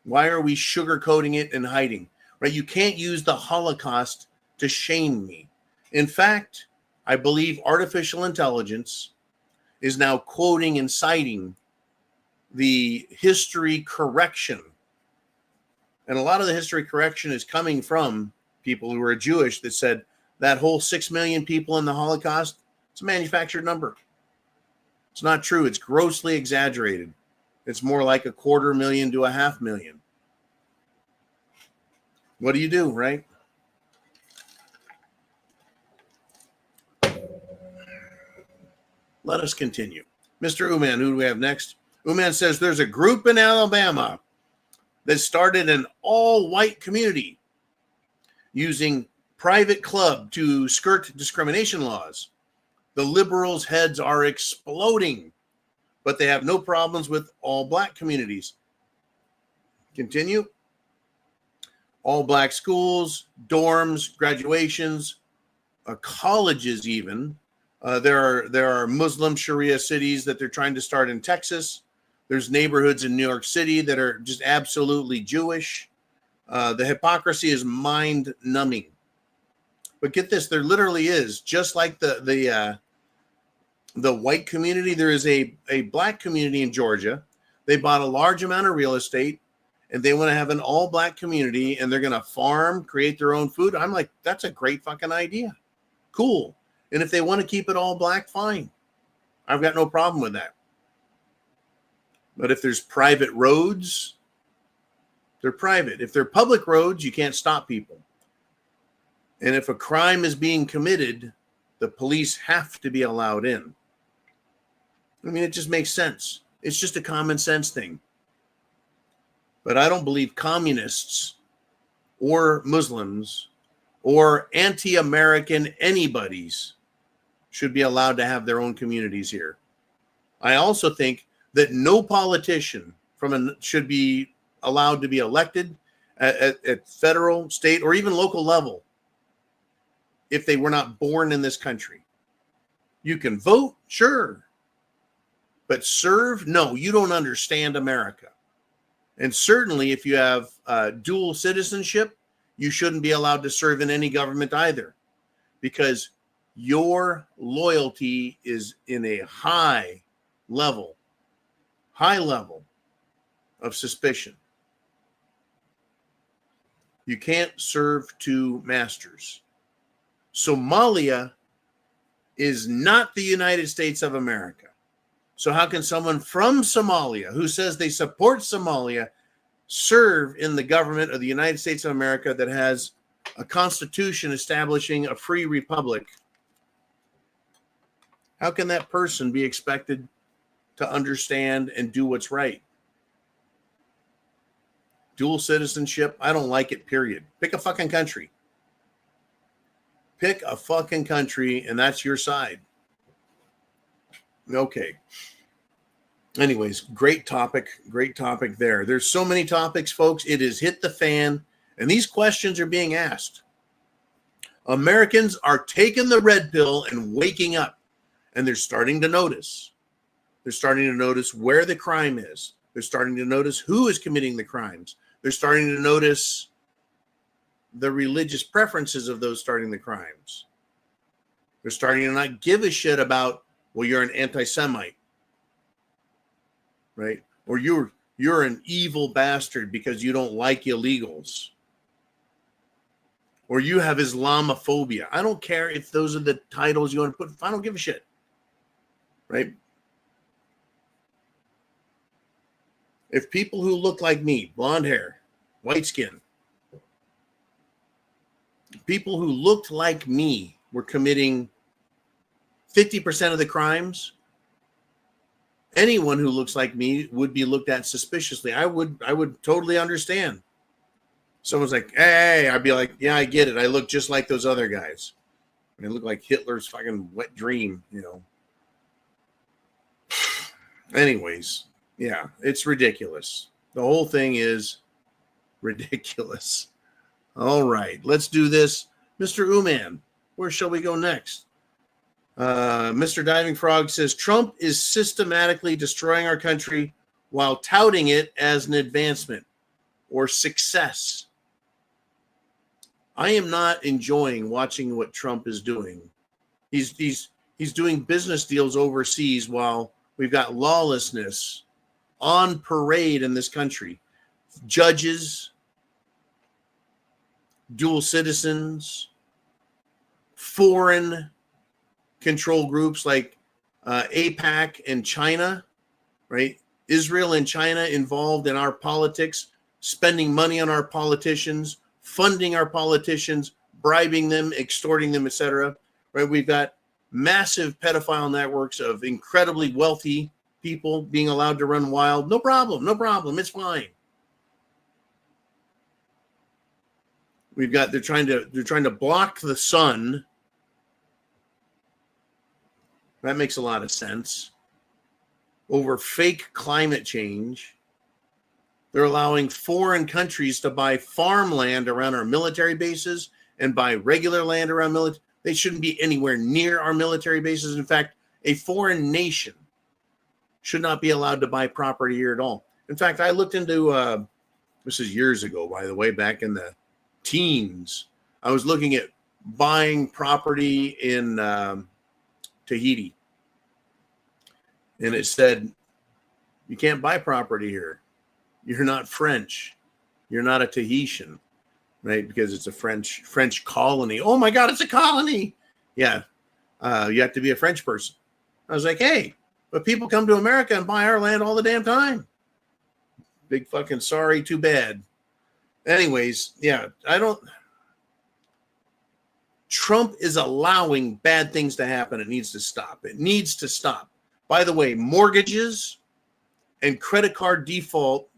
Why are we sugarcoating it and hiding? Right? You can't use the Holocaust to shame me. In fact, I believe artificial intelligence is now quoting and citing the history correction. And a lot of the history correction is coming from people who are Jewish that said that whole 6 million people in the Holocaust, it's a manufactured number. It's not true. It's grossly exaggerated. It's more like 250,000 to 500,000. What do you do, right? Let us continue. Mr. Uman, who do we have next? Uman says there's a group in Alabama that started an all-white community using private club to skirt discrimination laws. The liberals' heads are exploding, but they have no problems with all black communities. Continue. All black schools, dorms, graduations, colleges even. There are Muslim Sharia cities that they're trying to start in Texas. There's neighborhoods in New York City that are just absolutely Jewish. The hypocrisy is mind-numbing. But get this, there literally is, just like the white community, there is a black community in Georgia. They bought a large amount of real estate, and they want to have an all-black community, and they're going to farm, create their own food. I'm like, that's a great fucking idea. Cool. And if they want to keep it all black, fine. I've got no problem with that. But if there's private roads, they're private. If they're public roads, you can't stop people. And if a crime is being committed, the police have to be allowed in. I mean, it just makes sense. It's just a common sense thing. But I don't believe communists or Muslims or anti-American anybody's should be allowed to have their own communities here. I also think that no politician should be allowed to be elected at federal, state, or even local level if they were not born in this country. You can vote, sure, but serve? No, you don't understand America. And certainly if you have dual citizenship, you shouldn't be allowed to serve in any government either, because your loyalty is in a high level of suspicion. You can't serve two masters. Somalia is not the United States of America. So how can someone from Somalia who says they support Somalia serve in the government of the United States of America that has a constitution establishing a free republic? How can that person be expected to understand and do what's right? Dual citizenship, I don't like it, period. Pick a fucking country. Pick a fucking country, and that's your side. Okay. Anyways, great topic there. There's so many topics, folks. It has hit the fan, and these questions are being asked. Americans are taking the red pill and waking up, and they're starting to notice. They're starting to notice where the crime is. They're starting to notice who is committing the crimes. They're starting to notice the religious preferences of those starting the crimes. They're starting to not give a shit about, well, you're an anti-Semite, right? Or you're an evil bastard because you don't like illegals. Or you have Islamophobia. I don't care if those are the titles you want to put. I don't give a shit, right? If people who look like me, blonde hair, white skin, people who looked like me were committing 50% of the crimes, anyone who looks like me would be looked at suspiciously. I would totally understand. Someone's like, hey, I'd be like, yeah, I get it. I look just like those other guys. I look like Hitler's fucking wet dream, you know. Anyways, yeah, it's ridiculous. The whole thing is ridiculous. All right, let's do this. Mr. Uman, where shall we go next? Mr. Diving Frog says, Trump is systematically destroying our country while touting it as an advancement or success. I am not enjoying watching what Trump is doing. He's doing business deals overseas while we've got lawlessness on parade in this country. Judges, dual citizens, foreign control groups like AIPAC and China, right? Israel and China involved in our politics, spending money on our politicians, funding our politicians, bribing them, extorting them, etc. Right? We've got massive pedophile networks of incredibly wealthy people being allowed to run wild. No problem. It's fine. They're trying to block the sun. That makes a lot of sense. Over fake climate change. They're allowing foreign countries to buy farmland around our military bases and buy regular land around military. They shouldn't be anywhere near our military bases. In fact, a foreign nation should not be allowed to buy property here at all. In fact, I looked into, this is years ago, by the way, back in the teens, I was looking at buying property in Tahiti. And it said, you can't buy property here. You're not French. You're not a Tahitian, right? Because it's a French colony. Oh my God, it's a colony. Yeah. You have to be a French person. I was like, hey, but people come to America and buy our land all the damn time. Big fucking sorry, too bad. Anyways, yeah, Trump is allowing bad things to happen. It needs to stop. It needs to stop. By the way, mortgage default and credit card default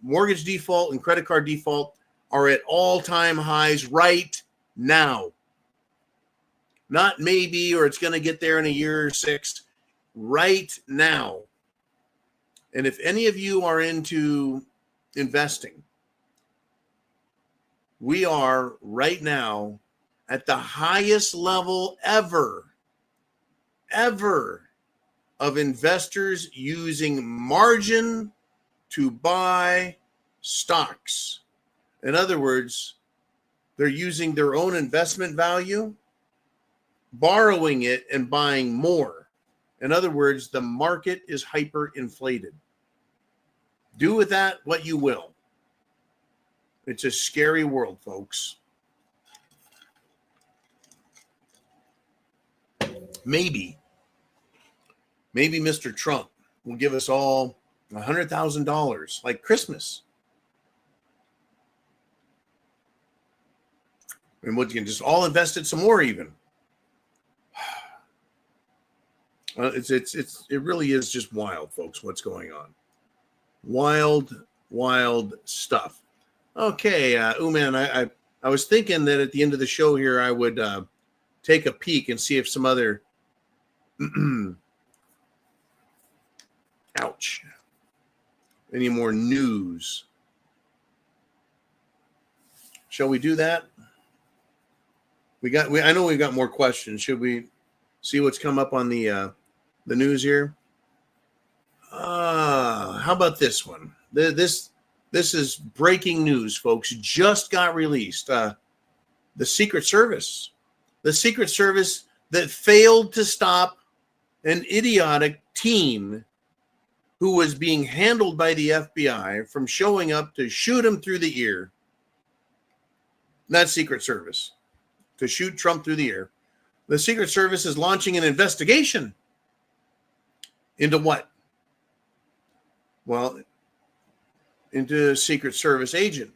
are at all-time highs right now. Not maybe, or it's going to get there in a year or 6. Right now. And if any of you are into investing, we are right now at the highest level ever of investors using margin to buy stocks. In other words, they're using their own investment value, borrowing it and buying more. In other words, the market is hyperinflated. Do with that what you will. It's a scary world, folks. Maybe Mr. Trump will give us all $100,000 like Christmas. And we can just all invest it some more even. It really is just wild, folks, what's going on. Wild stuff. Okay, man, I was thinking that at the end of the show here, I would take a peek and see if some other ouch, any more news. Shall we do that? I know we've got more questions. Should we see what's come up on the news here? How about this one? This is breaking news, folks. Just got released. The Secret Service that failed to stop an idiotic teen who was being handled by the FBI from showing up to shoot him through the ear. That's Secret Service. To shoot Trump through the ear. The Secret Service is launching an investigation into what? Well, into a Secret Service agent.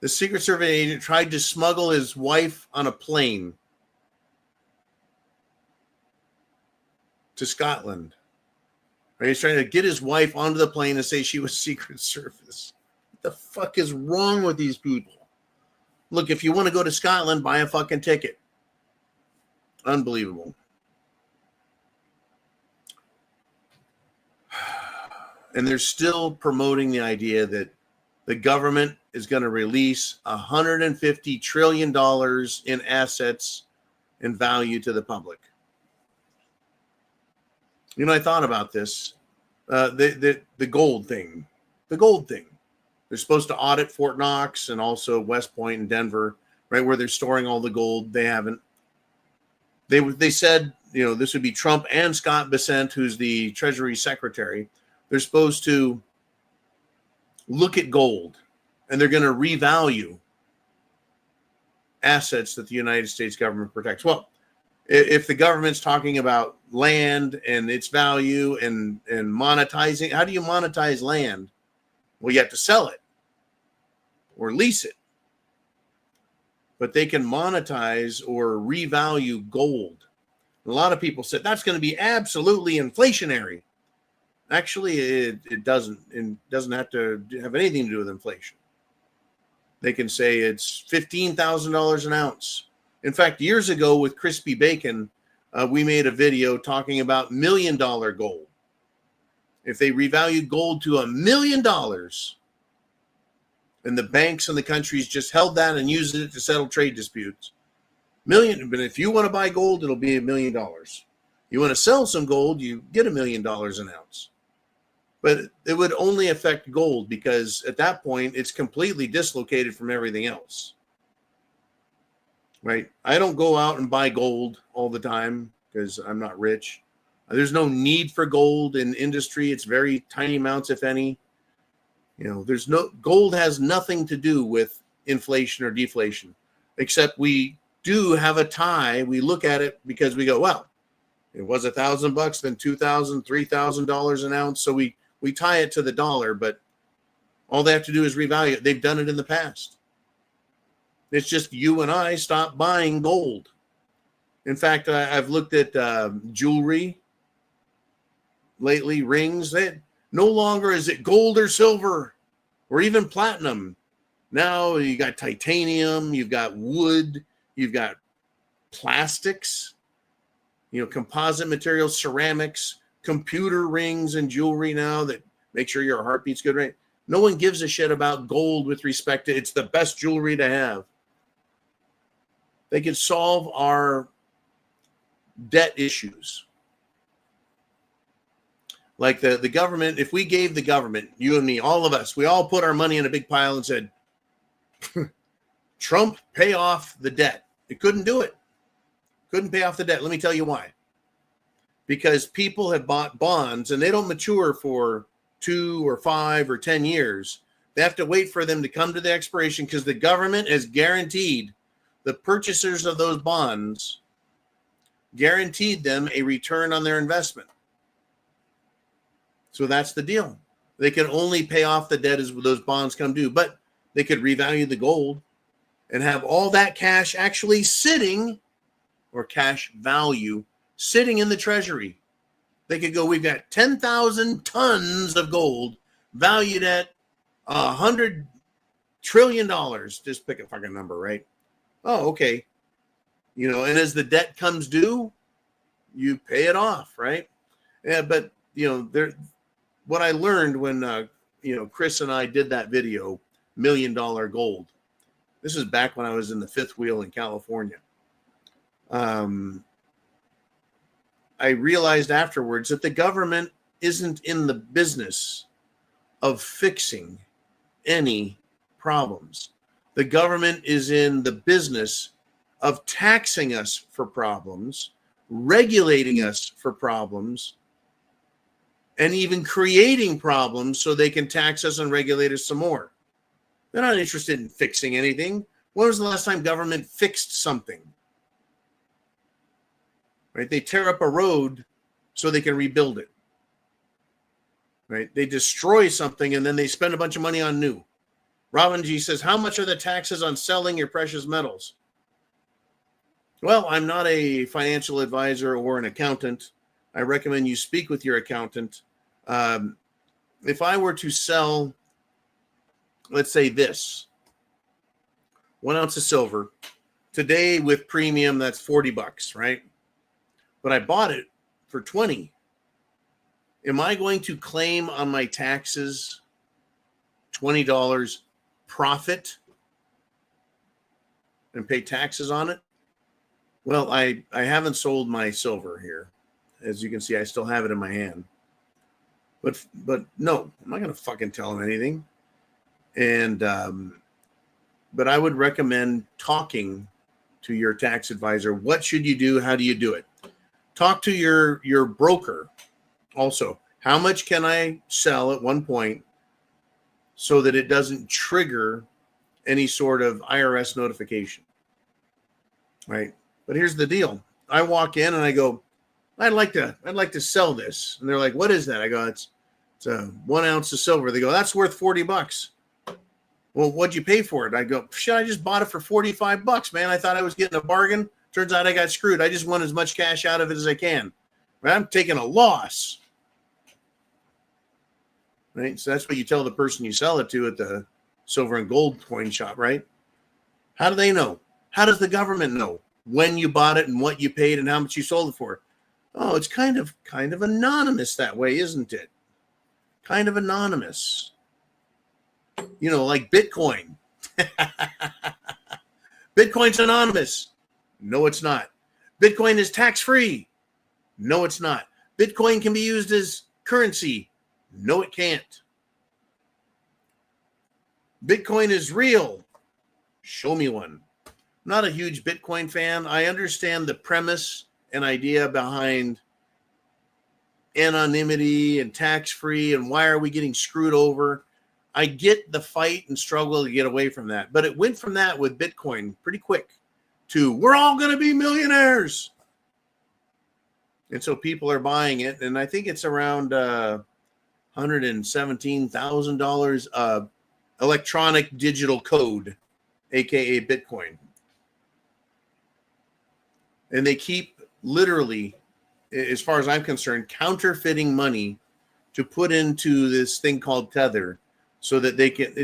The Secret Service agent tried to smuggle his wife on a plane to Scotland. Right? He's trying to get his wife onto the plane and say she was Secret Service. What the fuck is wrong with these people? Look, if you want to go to Scotland, buy a fucking ticket. Unbelievable. And they're still promoting the idea that the government is going to release $150 trillion in assets and value to the public. You know, I thought about this. The gold thing. The gold thing. They're supposed to audit Fort Knox and also West Point and Denver, right, where they're storing all the gold. They haven't. They said, you know, this would be Trump and Scott Bessent, who's the Treasury Secretary. They're supposed to look at gold, and they're going to revalue assets that the United States government protects. Well, if the government's talking about land and its value and monetizing, how do you monetize land? Well, you have to sell it or lease it. But they can monetize or revalue gold. A lot of people said that's going to be absolutely inflationary. Actually, it doesn't. It doesn't have to have anything to do with inflation. They can say it's $15,000 an ounce. In fact, years ago with Crispy Bacon, we made a video talking about $1 million gold. If they revalued gold to $1 million, And the banks and the countries just held that and used it to settle trade disputes. But if you want to buy gold, it'll be $1 million. You want to sell some gold, you get $1 million an ounce. But it would only affect gold because at that point, it's completely dislocated from everything else. Right? I don't go out and buy gold all the time because I'm not rich. There's no need for gold in industry. It's very tiny amounts, if any. Gold has nothing to do with inflation or deflation, except we do have a tie. We look at it because we go, well, it was $1,000, then $2,000, $3,000 an ounce. So we tie it to the dollar, but all they have to do is revalue it. They've done it in the past. It's just you and I stop buying gold. In fact, I've looked at jewelry lately, rings. No longer is it gold or silver or even platinum. Now you got titanium, you've got wood, you've got plastics, composite materials, ceramics, computer rings and jewelry now that make sure your heart beats good, right? No one gives a shit about gold with respect to it's the best jewelry to have. They could solve our debt issues. Like the government, if we gave the government, you and me, all of us, we all put our money in a big pile and said, Trump, pay off the debt. It couldn't do it. Couldn't pay off the debt. Let me tell you why. Because people have bought bonds and they don't mature for 2 or 5 or 10 years. They have to wait for them to come to the expiration because the government has guaranteed the purchasers of those bonds, guaranteed them a return on their investment. So that's the deal. They can only pay off the debt as those bonds come due, but they could revalue the gold and have all that cash actually sitting, or cash value sitting in the treasury. They could go, we've got 10,000 tons of gold valued at $100 trillion. Just pick a fucking number, right? Oh, okay. And as the debt comes due, you pay it off, right? Yeah, but what I learned when Chris and I did that video, $1 Million Gold. This is back when I was in the fifth wheel in California. I realized afterwards that the government isn't in the business of fixing any problems. The government is in the business of taxing us for problems, regulating us for problems, and even creating problems so they can tax us and regulate us some more. They're not interested in fixing anything. When was the last time government fixed something? Right? They tear up a road so they can rebuild it. Right? They destroy something and then they spend a bunch of money on new. Robin G says, how much are the taxes on selling your precious metals? Well, I'm not a financial advisor or an accountant. I recommend you speak with your accountant. If I were to sell, let's say this, 1 ounce of silver, today with premium, that's $40, right? But I bought it for 20. Am I going to claim on my taxes $20 profit and pay taxes on it? Well, I haven't sold my silver here. As you can see, I still have it in my hand. But no, I'm not going to fucking tell him anything. And but I would recommend talking to your tax advisor. What should you do? How do you do it? Talk to your broker. Also, how much can I sell at one point so that it doesn't trigger any sort of IRS notification? Right? But here's the deal. I walk in and I go, I'd like to sell this. And they're like, what is that? I go, it's a 1 ounce of silver. They go, that's worth $40. Well, what'd you pay for it? I go, shit, I just bought it for $45, man. I thought I was getting a bargain. Turns out I got screwed. I just want as much cash out of it as I can. Right? I'm taking a loss. Right? So that's what you tell the person you sell it to at the silver and gold coin shop, right? How do they know? How does the government know when you bought it and what you paid and how much you sold it for? Oh, it's kind of anonymous that way, isn't it? Kind of anonymous. like Bitcoin. Bitcoin's anonymous. No, it's not. Bitcoin is tax-free. No, it's not. Bitcoin can be used as currency. No, it can't. Bitcoin is real. Show me one. I'm not a huge Bitcoin fan. I understand the premise and idea behind anonymity and tax-free and why are we getting screwed over. I get the fight and struggle to get away from that. But it went from that with Bitcoin pretty quick to we're all going to be millionaires. And so people are buying it. And I think it's around $117,000 electronic digital code, aka Bitcoin. And they keep literally, as far as I'm concerned, counterfeiting money to put into this thing called Tether so that they can,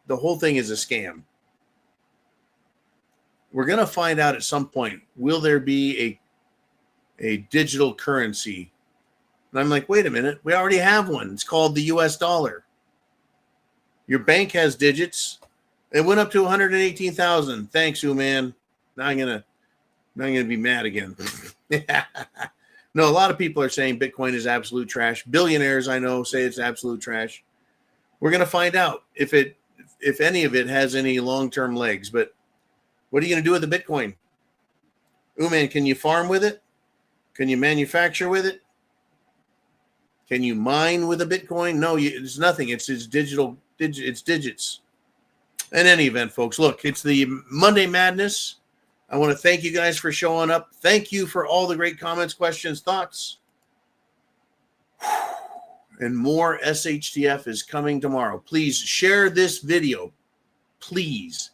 the whole thing is a scam. We're going to find out at some point, will there be a digital currency? And I'm like, wait a minute, we already have one. It's called the US dollar. Your bank has digits. It went up to 118,000. Thanks, man. Now I'm gonna be mad again. No, a lot of people are saying Bitcoin is absolute trash. Billionaires I know say it's absolute trash. We're gonna find out if any of it has any long-term legs. But what are you gonna do with the Bitcoin? Man, can you farm with it? Can you manufacture with it? Can you mine with a Bitcoin? No, it's nothing. It's digital. It's digits. In any event, folks, look, it's the Monday Madness. I want to thank you guys for showing up. Thank you for all the great comments, questions, thoughts. And more SHTF is coming tomorrow. Please share this video. Please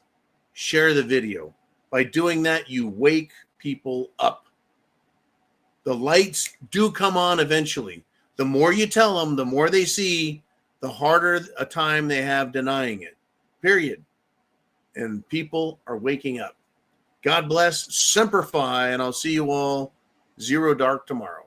share the video. By doing that, you wake people up. The lights do come on eventually. The more you tell them, the more they see, the harder a time they have denying it. Period. And people are waking up. God bless. Semper Fi, and I'll see you all 0 dark tomorrow.